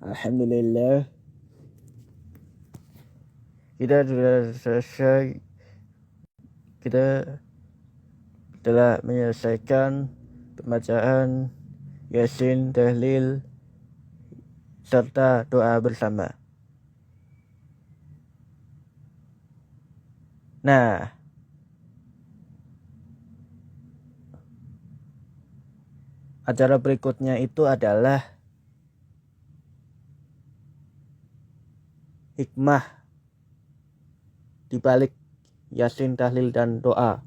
Alhamdulillah, kita sudah selesai. Kita telah menyelesaikan pembacaan Yasin, tahlil, serta doa bersama. Nah, acara berikutnya itu adalah hikmah di balik Yasin, tahlil, dan doa,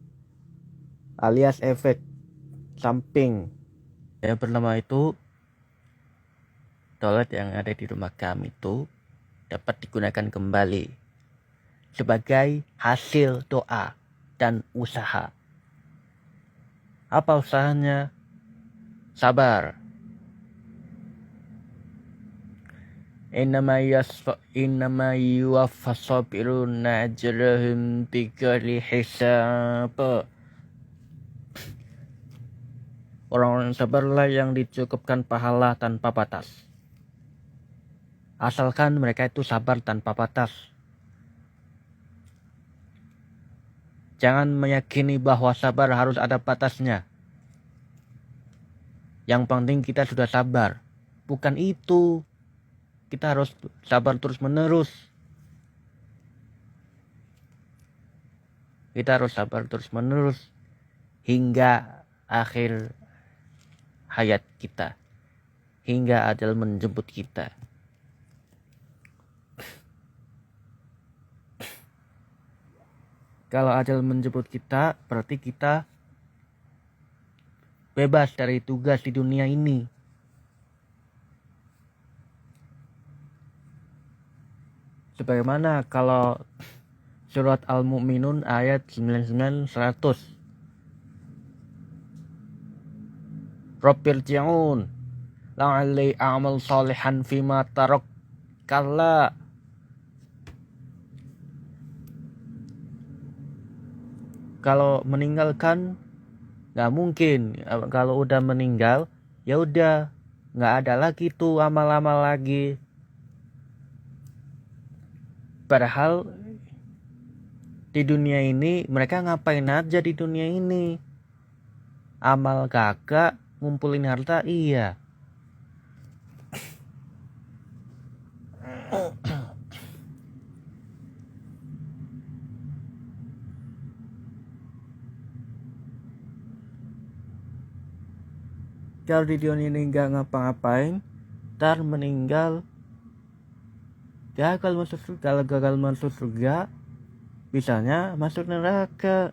alias efek samping. Yang pertama itu, toilet yang ada di rumah kami itu dapat digunakan kembali sebagai hasil doa dan usaha. Apa usahanya? Sabar. Innama yuwaffas sabiruna ajrahum bighairi hisab. Orang-orang sabarlah yang dicukupkan pahala tanpa batas. Asalkan mereka itu sabar tanpa batas. Jangan meyakini bahwa sabar harus ada batasnya. Yang penting kita sudah sabar. Bukan itu. Kita harus sabar terus menerus. Kita harus sabar terus menerus hingga akhir hayat kita. Hingga ajal menjemput kita. Kalau ajal menjemput kita, berarti kita bebas dari tugas di dunia ini. Sebagaimana kalau surat Al-Mu'minun ayat 99-100. Rabbirji'un la'alli a'mal salihan fima tarak. Kalla. Kalau meninggalkan nggak mungkin. Kalau udah meninggal, ya udah nggak ada lagi tuh amal-amal lagi. Padahal di dunia ini mereka ngapain aja di dunia ini? Amal kagak, ngumpulin harta iya. Kalau di dunia ini nggak ngapa-ngapain, ntar meninggal gagal masuk surga, bisanya masuk neraka.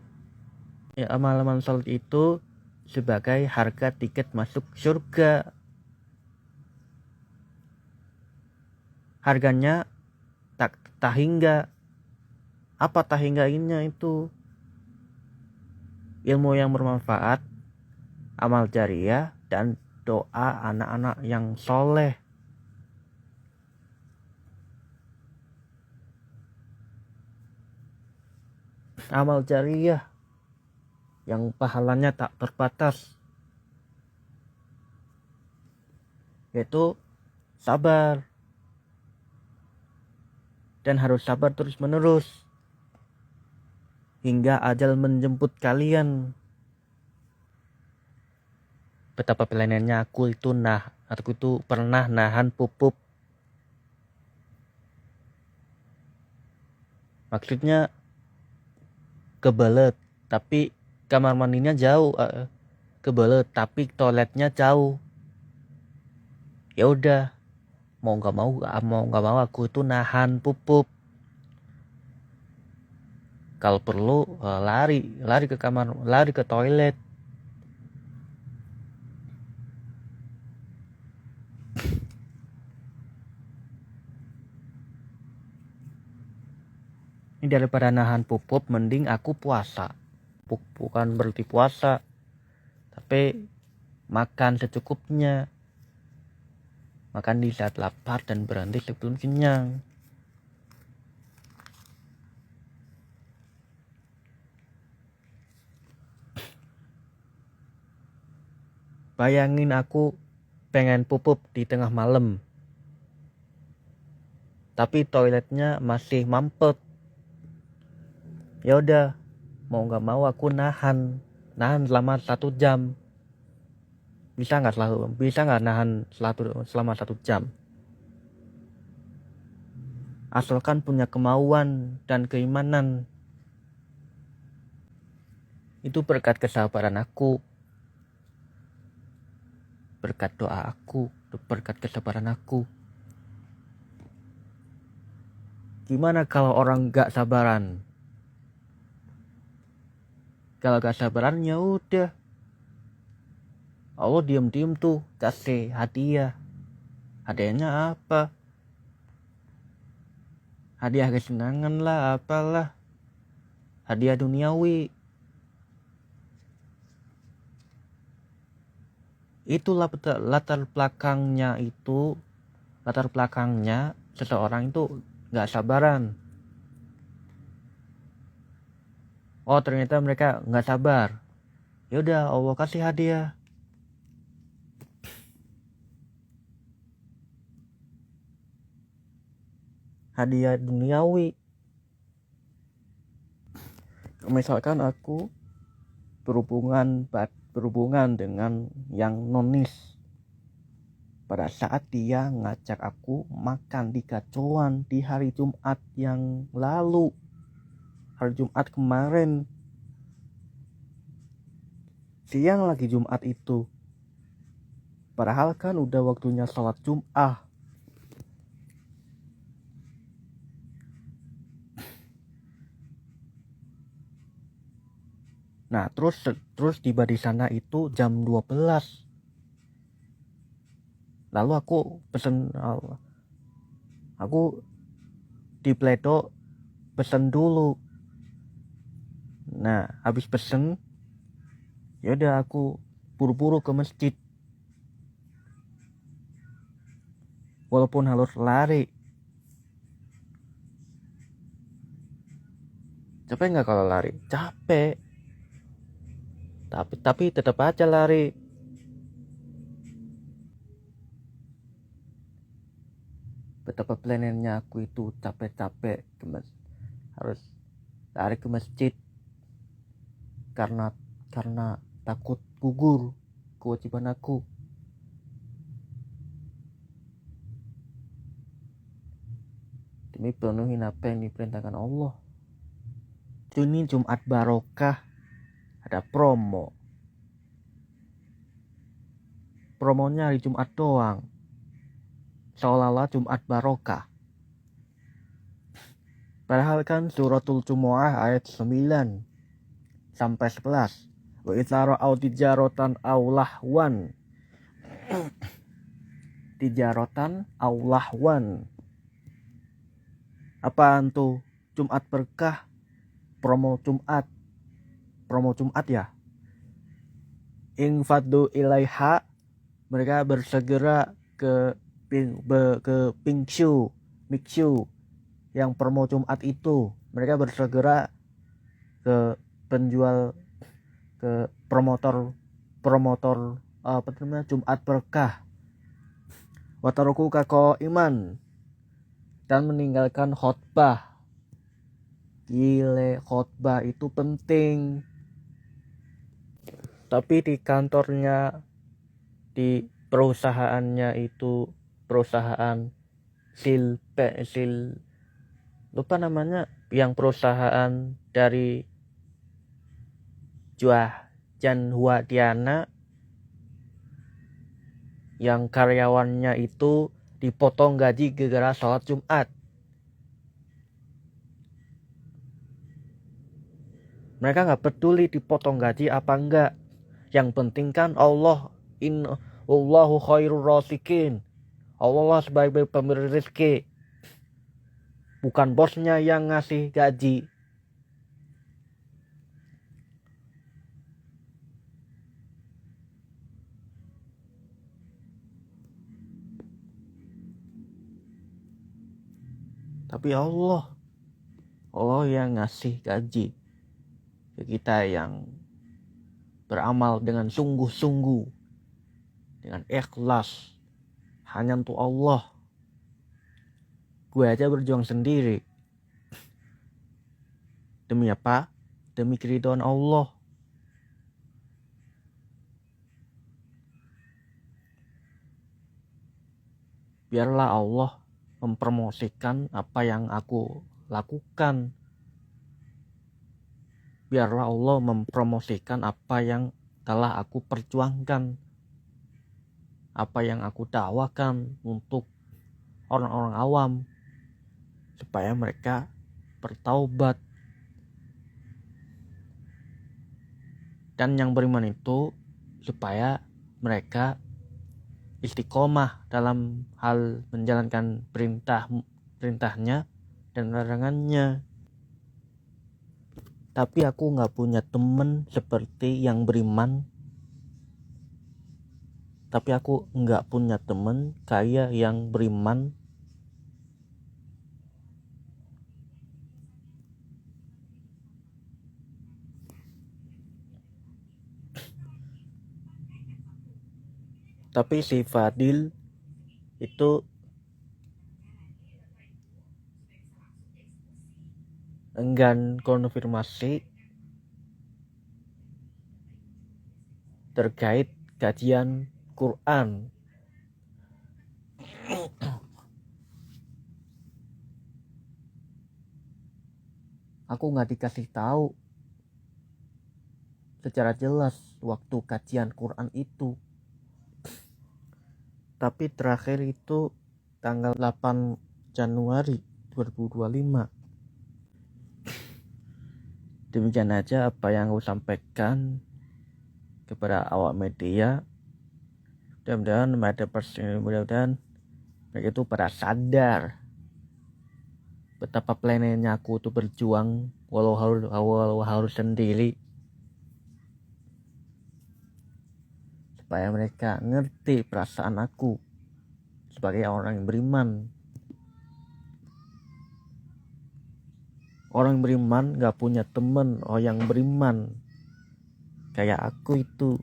Ya, amal-amal salat itu sebagai harga tiket masuk surga. Harganya tak hingga. Apa tak hinggainnya itu? Ilmu yang bermanfaat, amal jariah, dan doa anak-anak yang soleh. Amal jariah yang pahalanya tak terbatas, yaitu sabar. Dan harus sabar terus menerus hingga ajal menjemput kalian. Betapa pelayanannya aku itu pernah nahan pupuk. Maksudnya kebelet, tapi kamar mandinya jauh. Kebelet, tapi toiletnya jauh. Ya udah, mau nggak mau aku itu nahan pupuk. Kalau perlu lari ke kamar, lari ke toilet. Ini daripada nahan pupuk, mending aku puasa. Bukan berarti puasa, tapi makan secukupnya. Makan di saat lapar dan berhenti sebelum kenyang. Bayangin aku pengen pupuk di tengah malam. tapi toiletnya masih mampet. Ya udah, mau nggak mau aku nahan selama 1 jam. Bisa nggak nahan selama 1 jam? Asalkan punya kemauan dan keimanan. Itu berkat kesabaran aku, berkat doa aku, berkat kesabaran aku. Gimana kalau orang gak sabaran? Kalau gak sabaran ya udah, Allah diem tuh kasih hadiah. Hadiahnya apa? Hadiah kesenangan lah, apalah. Hadiah duniawi. Itulah latar belakangnya seseorang itu gak sabaran. Oh ternyata mereka gak sabar. Yaudah, Allah kasih hadiah. Hadiah duniawi. Misalkan aku berhubungan dengan yang nonis. Pada saat dia ngajak aku makan di Gacoan di hari Jumat yang lalu, hari Jumat kemarin, siang lagi Jumat itu, padahal kan udah waktunya sholat Jumat. Nah terus tiba di sana itu jam 12. Lalu aku di Pledo pesen dulu. Nah habis pesen, yaudah aku buru-buru ke masjid. Walaupun harus lari. Capek nggak kalau lari? Capek. Tapi tetap aja lari. Betapa plannernya aku itu capek-capek harus lari ke masjid karena takut gugur kewajiban aku. Demi penuhin apa yang diperintahkan Allah. Ini Jumat barokah, ada promo. Promonya hari Jumat doang. Seolah-olah Jumat barokah. Padahal kan suratul Jumu'ah ayat 9 sampai 11. Wa idza ra'au tijaratan aw lahwan. Tijaratan aw lahwan. Apaan tuh? Jumat berkah. Promo Jumat ya. Infadu ilaiha, mereka bersegera ke Pingshu yang promo Jumat itu. Mereka bersegera ke penjual, ke promotor apa namanya, Jumat berkah. Wataruku kako iman, dan meninggalkan khotbah. Gile, khotbah itu penting. Tapi di kantornya, di perusahaannya itu, perusahaan lupa namanya, yang perusahaan dari Janhua Diana, yang karyawannya itu dipotong gaji gara-gara sholat Jumat. Mereka gak peduli dipotong gaji apa enggak. Yang penting kan Allahu khairur rasikin. Allah lah sebaik-baik pemberi rezeki. Bukan bosnya yang ngasih gaji. Tapi Allah yang ngasih gaji ke kita yang beramal dengan sungguh-sungguh, dengan ikhlas, hanya untuk Allah. Gue aja berjuang sendiri. Demi apa? Demi keridhaan Allah. Biarlah Allah mempromosikan apa yang aku lakukan. Biarlah Allah mempromosikan apa yang telah aku perjuangkan. Apa yang aku dakwakan untuk orang-orang awam. Supaya mereka bertaubat. Dan yang beriman itu supaya mereka istiqomah dalam hal menjalankan perintahnya dan larangannya. Tapi aku gak punya temen seperti yang beriman. Tapi aku gak punya temen kayak yang beriman. Tapi si Fadil itu enggan konfirmasi terkait kajian Quran. Aku gak dikasih tahu secara jelas waktu kajian Quran itu. Tapi terakhir itu tanggal 8 Januari 2025. Demikian aja apa yang aku sampaikan kepada awak media. Mudah-mudahan mereka itu pada sadar betapa planenya aku tuh berjuang walau harus sendiri, supaya mereka ngerti perasaan aku sebagai orang yang beriman. Orang beriman gak punya temen yang beriman kayak aku itu.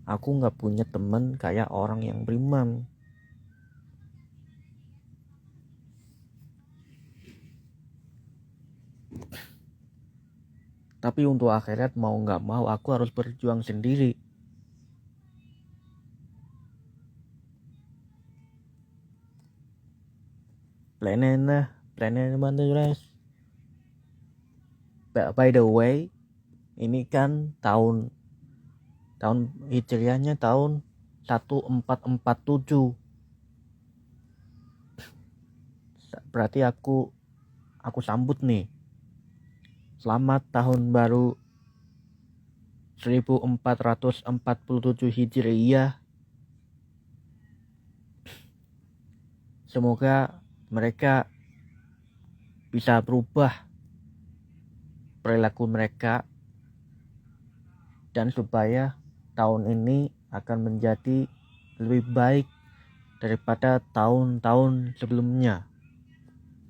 Aku gak punya temen kayak orang yang beriman. Tapi untuk akhirat mau gak mau aku harus berjuang sendiri. Planen guys. By the way, ini kan tahun hijriahnya tahun 1447. Berarti aku sambut nih. Selamat tahun baru 1447 Hijriah. Semoga mereka bisa berubah perilaku mereka, dan supaya tahun ini akan menjadi lebih baik daripada tahun-tahun sebelumnya.